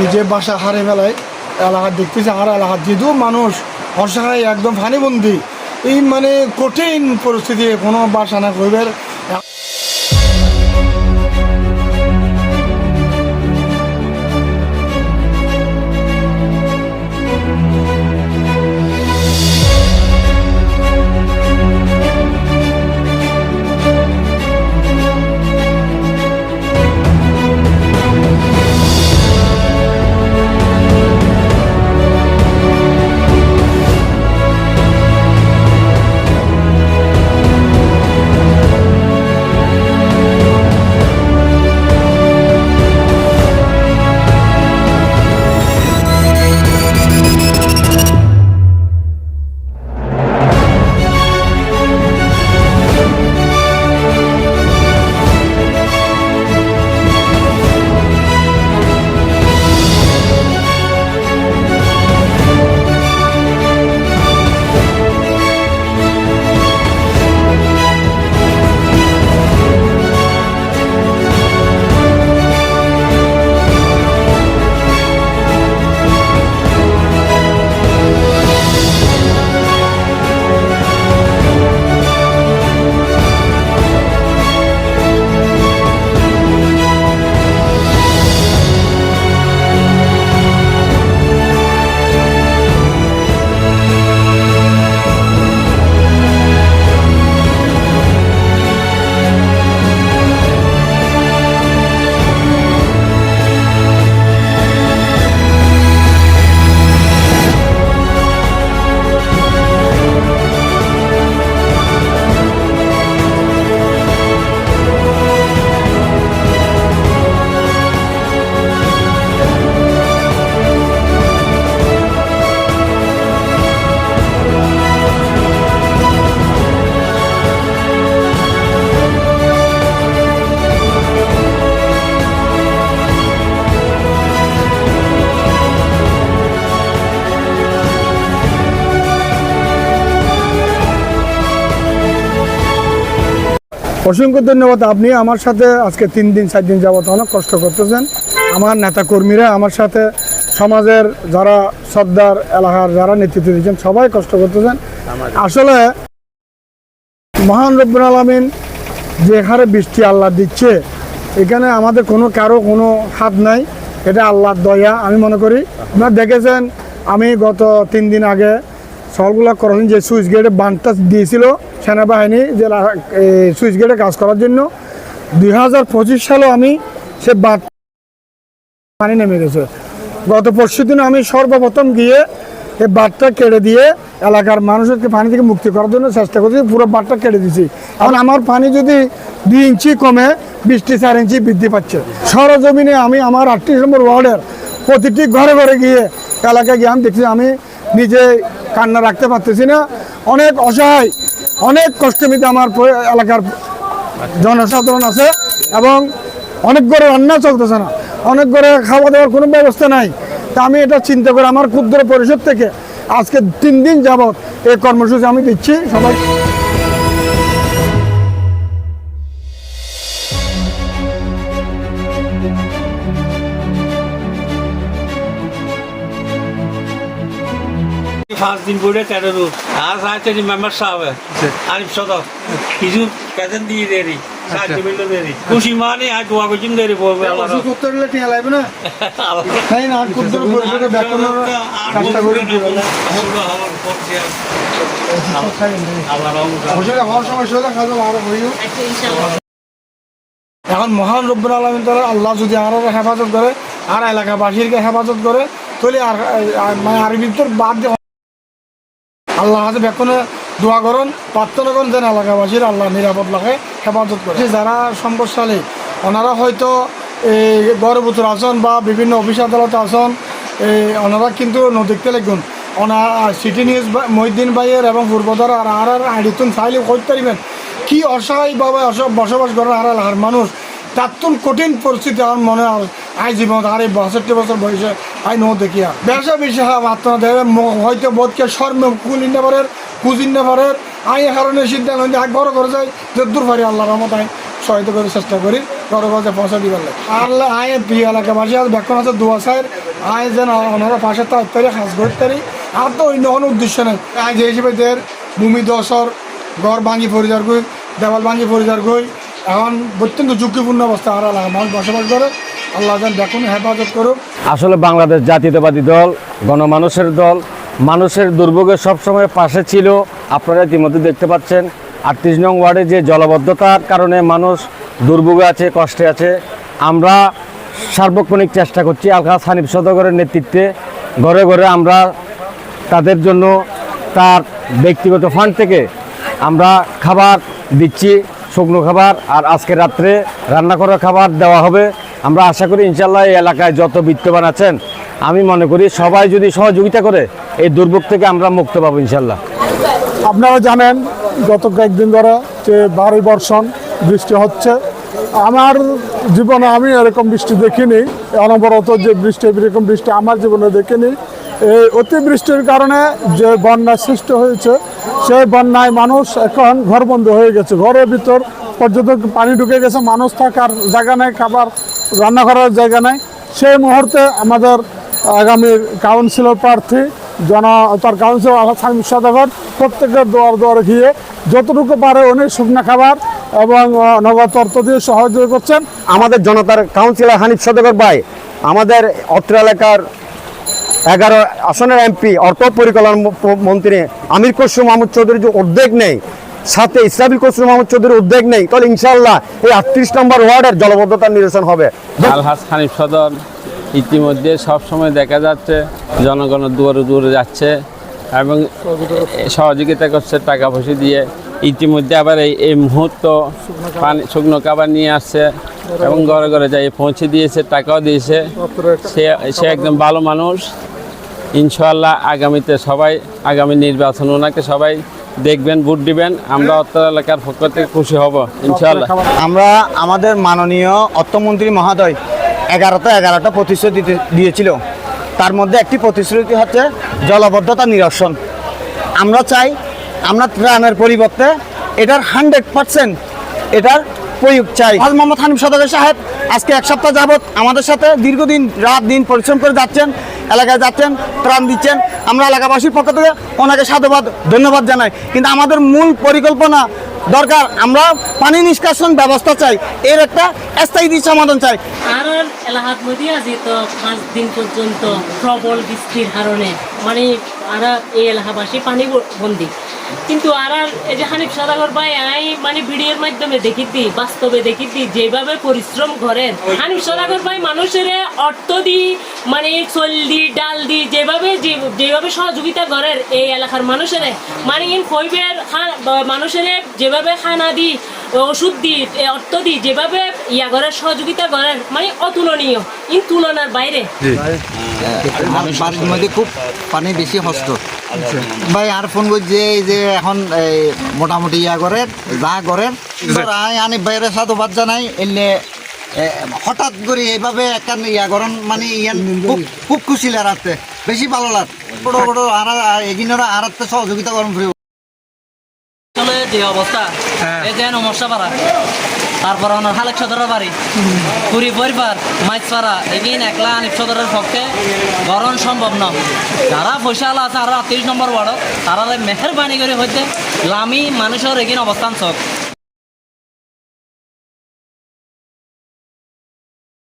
নিজে বাসা হারে মেলায় এলাকা দেখতেছে, আর এলাকার যেহেতু মানুষ অসহায় একদম ফানিবন্দি, এই মানে কঠিন পরিস্থিতি, কোনো বাসা না করবার। অসংখ্য ধন্যবাদ। আপনি আমার সাথে আজকে 3 দিন 4 দিন যাবত অনেক কষ্ট করতেছেন। আমার নেতা কর্মীরা আমার সাথে, সমাজের যারা সর্দার, এলাকার যারা নেতৃত্ব দিচ্ছেন, সবাই কষ্ট করতেছেন। আসলে মহান রব্বুল আলামিন যে হারে বৃষ্টি আল্লাহ দিচ্ছে, এখানে আমাদের কারো কোনো হাত নাই, এটা আল্লাহর দয়া আমি মনে করি। আপনারা দেখেছেন, আমি গত 3 দিন আগে সলগুলা করেন যে সুইচ গেটে বানটা দিয়েছিল সেনাবাহিনী, যে সুইচ গেটে কাজ করার জন্য 2025 সালেও আমি সে বাঁধ পানি নেমে গেছে। গত পরশু দিন আমি সর্বপ্রথম গিয়ে এই বাঁধটা কেটে দিয়ে এলাকার মানুষকে পানি থেকে মুক্তি করার জন্য চেষ্টা করছি, পুরো বাঁধটা কেটে দিয়েছি। এখন আমার পানি যদি 2 ইঞ্চি কমে, বৃষ্টি 4 ইঞ্চি বৃদ্ধি পাচ্ছে। সরজমিনে আমি আমার 38 নম্বর ওয়ার্ডের প্রতিটি ঘরে ঘরে গিয়ে এলাকায় গিয়ে আমি দেখছি, আমি নিজে কান্না রাখতে পারতেছি না। অনেক অসহায়, অনেক কষ্টমিতে আমার এলাকার জনসাধারণ আছে, এবং অনেক ঘরে রান্না চলতেছে না, অনেক ঘরে খাওয়া দাওয়ার কোনো ব্যবস্থা নাই। তা আমি এটা চিন্তা করে আমার ক্ষুদ্র পরিষদ থেকে আজকে 3 দিন যাবৎ এই কর্মসূচি আমি দিচ্ছি সবাই। पाँच दिन पूरे 13 रोज आज आए थे मेंबर साहब है आरिफ सदर কিছু বেতন দিয়ে দেরি সাহায্য মিলল দেরি খুশি মানে আজ দোয়া করছিম দেরি বলবে আল্লাহ অসুখ করলে টিয়া লাগবে না, তাই না? আর ক্ষুদ্র পরিষদে বেতন কাজটা করে দিবে না, হওয়ার সময় সোজা খাওয়া আরো হইও। এখন মহান রব্বুল আলামিন তাআলা আল্লাহ যদি আর হেফাজত করে, আর এলাকাবাসীকে হেফাজত করে, তাহলে আর মানে আর ভিতর বাদ দিয়ে আল্লাহ হাতে বেকনে দোয়া করুন, প্রার্থনা করেন যেন এলাকাবাসীর আল্লাহ নিরাপদ লাগে, হেফাজত করে। যারা সম্পদশালী ওনারা হয়তো এই গর্ভবতী আসন বা বিভিন্ন অফিস আদালতে আসন, ওনারা কিন্তু নদীতে লিখুন। ওনার সিটি নিউজ মহিউদ্দিন ভাইয়ের এবং পূর্বধার আর আইডিতুন চাইলে করতে পারবেন কি অসহায়ভাবে বসবাস করেন আর এলাকার মানুষ। তার কঠিন পরিস্থিতি আমার মনে হয় আই জীবন আর এই 62 বছর বয়সে আই নো দেখিয়া বেশা বেশি আত্মনা দেবে হয়তো বোধকে শর্মে কুলিন নেবারের কুজিন নেবারের আই কারণে সিদ্ধান্ত আগ বড় করে যাই যে দূর পারি আল্লাহ রহমত আই সহায়তা করে চেষ্টা করি ঘরে ঘরে পৌঁছা দিবার লাগে। আল্লাহ আয় প্রিয় এলাকাবাসী আর ব্যাখ্যান আছে দোয়া চাই আয় যেন ওনারা পাশে তাড়াতাড়ি হাঁস ঘরতারি আর তো অন্য কোনো উদ্দেশ্য নেই আয় যে হিসেবে দের ভূমি দশর ঘর ভাঙি পরিবার গই দেওয়াল ভাঙি পরিবার গই এখন অত্যন্ত ঝুঁকিপূর্ণ অবস্থা আর এলাকা মানুষ বসবাস করে আল্লাহ যেন দেখুন হেফাজত করুক। আসলে বাংলাদেশ জাতীয়তাবাদী দল গণমানুষের দল মানুষের দুর্ভোগের সবসময় পাশে ছিল। আপনারা ইতিমধ্যে দেখতে পাচ্ছেন 38 নং ওয়ার্ডে যে জলাবদ্ধতার কারণে মানুষ দুর্ভোগে আছে, কষ্টে আছে। আমরা সার্বক্ষণিক চেষ্টা করছি আলহাজ হানিফ সওদাগরের নেতৃত্বে ঘরে ঘরে আমরা তাদের জন্য তার ব্যক্তিগত ফান্ড থেকে আমরা খাবার দিচ্ছি, শুকনো খাবার, আর আজকে রাত্রে রান্না করা খাবার দেওয়া হবে। আমরা আশা করি ইনশাল্লাহ এই এলাকায় যত বিত্তবান আছেন আমি মনে করি সবাই যদি সহযোগিতা করে এই দুর্ভোগ থেকে আমরা মুক্ত পাবো ইনশাল্লাহ। আপনারা জানেন গত কয়েকদিন ধরে যে ভারী বর্ষণ বৃষ্টি হচ্ছে। আমার জীবনে আমি এরকম বৃষ্টি দেখিনি, অনবরত যে বৃষ্টি এরকম বৃষ্টি আমার জীবনে দেখিনি। এই অতিবৃষ্টির কারণে যে বন্যা সৃষ্টি হয়েছে সেই বন্যায় মানুষ এখন ঘরবন্দি হয়ে গেছে, ঘরের ভিতর পর্যন্ত পানি ঢুকে গেছে, মানুষ থাকার জায়গা নেই, খাবার রান্না করার জায়গা নেই। সেই মুহূর্তে আমাদের আগামীর কাউন্সিলর প্রার্থী তার কাউন্সিলর আলহাজ হানিফ সওদাগর প্রত্যেকের দুয়ারে গিয়ে যতটুকু পারে উনি শুকনো খাবার এবং নগদ অর্থ দিয়ে সহযোগিতা করছেন। আমাদের জনতার কাউন্সিলর হানিফ সওদাগর ভাই আমাদের অত্র এলাকার 11 আসনের এমপি অর্থ পরিকল্পনা মন্ত্রী আমির খসরু মাহমুদ চৌধুরী যে উদ্যোগ নেই, সাথে ইসরাফিল খসরু মাহমুদ চৌধুরীর উদ্যোগ নেই, তাহলে ইনশাআল্লাহ এই 38 নম্বর ওয়ার্ডের জলবদ্ধতার নিরসন হবে। আলহাজ হানিফ সদর ইতিমধ্যে সবসময় দেখা যাচ্ছে জনগণের দুয়ারে দুয়ারে যাচ্ছে এবং সহযোগিতা করছে টাকা পয়সা দিয়ে। ইতিমধ্যে আবার এই মুহূর্ত পানি শুকনো খাবার নিয়ে আসছে এবং ঘরে ঘরে যাই পৌঁছে দিয়েছে, টাকাও দিয়েছে। সে একদম ভালো মানুষ। ইনশাআল্লাহ আগামীতে সবাই আগামী নির্বাচন ওনাকে সবাই দেখবেন, ভোট দিবেন। আমরা অত্র এলাকার পক্ষ থেকে খুশি হব ইনশাআল্লাহ। আমরা আমাদের মাননীয় অর্থমন্ত্রী মহোদয় 11টা প্রতিশ্রুতি দিয়েছিল, তার মধ্যে একটি প্রতিশ্রুতি হচ্ছে জলাবদ্ধতা নিরসন। আমরা চাই আমরা ত্রাণের পরিবর্তে এটার 100% এটার প্রয়োগ চাই। আলহাজ মোহাম্মদ হানিফ সওদাগর সাহেব আজকে 1 সপ্তাহ যাবৎ আমাদের সাথে দীর্ঘদিন রাত দিন পরিশ্রম করে যাচ্ছেন, এলাকায় যাচ্ছেন, ত্রাণ দিচ্ছেন। আমরা এলাকাবাসীর পক্ষ থেকে ওনাকে সাধুবাদ ধন্যবাদ জানাই। কিন্তু আমাদের মূল পরিকল্পনা দরকার, আমরা পানি নিষ্কাশন ব্যবস্থা চাই, এর একটা স্থায়ী সমাধান চাই। আর এলাহাত মধ্যে আজি তো 5 দিন পর্যন্ত প্রবল বৃষ্টির কারণে মানে আর এই এলাকাবাসী পানি বন্দি। কিন্তু আর এই যে হানিফ সওদাগর ভাই মানে ভিডিওর মাধ্যমে দেখিতি, বাস্তবে দেখিতি যেভাবে পরিশ্রম করেন হানিফ সওদাগর ভাই মানুষের অর্থ দি মানে চল দি ডাল দি যেভাবে সহযোগিতা করেন এই এলাকার মানুষের মানে কইবের মানুষের যেভাবে খানা দি ওষুধ দি অর্থ দি যেভাবে ইয়া করার সহযোগিতা করেন মানে অতুলনীয়, ইন তুলনার বাইরে। বাড়ির মধ্যে খুব পানি বেশি হস্ত ভাই আর ফোন করছে যে এখন মোটামুটি ইয়া করেন যা করেন আনি বাইরে সাধুবাদ জানাই। এলে হঠাৎ করে এইভাবে একটা ইয়া করেন মানে ইয়ান খুব খুশি লাগতে, বেশি ভালো লাগ বড় বড় আর এগিনারা আর একটা সহযোগিতা করেন। যে অবস্থা এই যে নমস্কার পাড়া, তারপর ওনার হালেক সদরের বাড়ি পুরী পরিবার মাইজপাড়া এগিয়ে একলা হানিফ সদরের পক্ষে গরম সম্ভব নয়। যারা পয়সা আলা আছে আর 38 নম্বর ওয়ার্ড তারা মেহেরবানি করে হইতে লামি মানুষের এগিয়ে অবস্থান চক